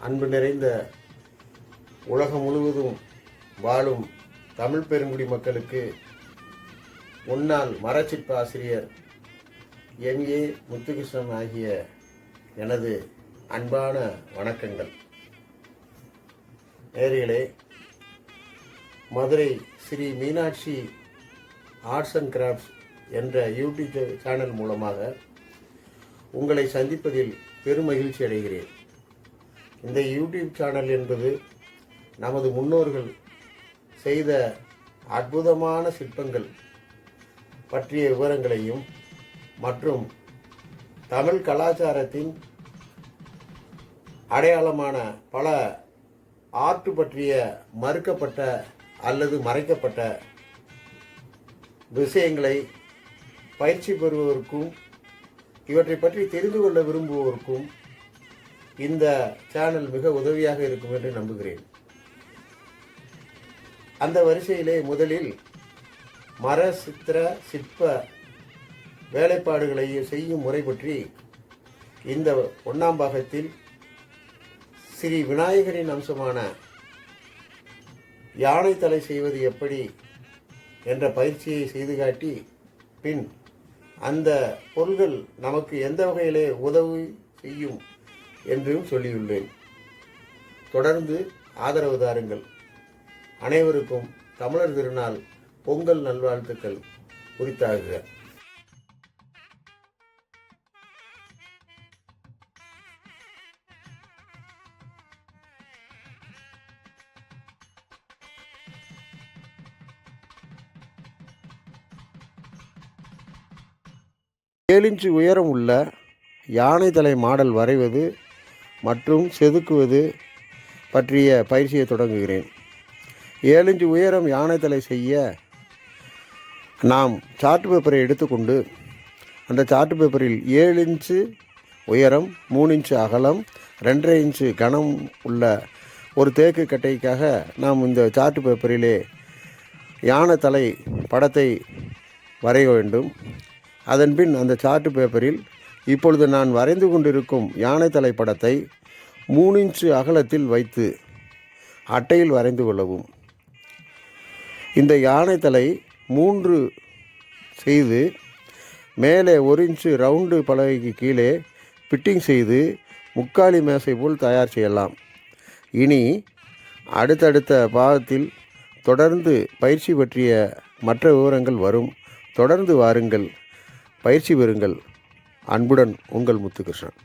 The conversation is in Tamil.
அன்பு நிறைந்த உலகம் முழுவதும் வாழும் தமிழ் பெருங்குடி மக்களுக்கு முன்னாள் மரச்சிற்ப ஆசிரியர் எம்.ஏ. முத்துகிருஷ்ணன் ஆகிய எனது அன்பான வணக்கங்கள். நேயர்களே, Madurai Sri Meenakshi arts and crafts என்ற யூடியூப் சேனல் மூலமாக உங்களை சந்திப்பதில் பெரும் மகிழ்ச்சி அடைகிறேன். இந்த யூடியூப் சேனல் என்பது நமது முன்னோர்கள் செய்த அற்புதமான சிற்பங்கள் பற்றிய விவரங்களையும் மற்றும் தமிழ் கலாச்சாரத்தின் அடையாளமான பல ஆர்ட் பற்றிய மறுக்கப்பட்ட அல்லது மறைக்கப்பட்ட விஷயங்களை பயிற்சி பெறுவோருக்கும் இவற்றை பற்றி தெரிந்து கொள்ள விரும்புவோருக்கும் இந்த சேனல் மிக உதவியாக இருக்கும் என்று நம்புகிறேன். அந்த வரிசையிலே முதலில் மர சித்திர சிற்ப வேலைப்பாடுகளை செய்யும் முறை பற்றி இந்த 1ஆம் பாகத்தில் ஸ்ரீ விநாயகரின் அம்சமான யானை தலை செய்வது எப்படி என்ற பயிற்சியை செய்து காட்டி பின் அந்த பொருள்கள் நமக்கு எந்த வகையிலே உதவி செய்யும் என்றும் சொல்லியுள்ளேன். தொடர்ந்து ஆதரவு தாருங்கள். அனைவருக்கும் தமிழர் திருநாள் பொங்கல் நல்வாழ்த்துக்கள் உரித்தாகுக. ஏழு இன்ச்சு உயரம் உள்ள யானை தலை மாடல் வரைவது மற்றும் செதுக்குவது பற்றிய பயிற்சியை தொடங்குகிறேன். 7 இன்ச்சு உயரம் யானை தலை செய்ய நாம் சார்ட் பேப்பரை எடுத்துக்கொண்டு அந்த சார்ட் பேப்பரில் 7 இன்ச்சு உயரம், 3 இன்ச்சு அகலம், 2.5 இன்ச்சு கனம் உள்ள ஒரு தேக்கு கட்டைக்காக நாம் இந்த சார்ட் பேப்பரிலே யானை தலை படத்தை வரைய வேண்டும். அதன்பின் அந்த சார்ட் பேப்பரில் இப்பொழுது நான் வரைந்து கொண்டிருக்கும் யானை தலை படத்தை 3 இன்ச்சு அகலத்தில் வைத்து அட்டையில் வரைந்து கொள்ளவும். இந்த யானை தலை 3 செய்து மேலே 1 இன்ச்சு ரவுண்டு பலகைக்கு கீழே ஃபிட்டிங் செய்து முக்காலி மேசை போல் தயார் செய்யலாம். இனி அடுத்தடுத்த பாகத்தில் தொடர்ந்து பயிற்சி பற்றிய மற்ற விவரங்கள் வரும். தொடர்ந்து வாருங்கள், பயிற்சி பெறுங்கள். அன்புடன் உங்கள் முத்துகிருஷ்ணன்.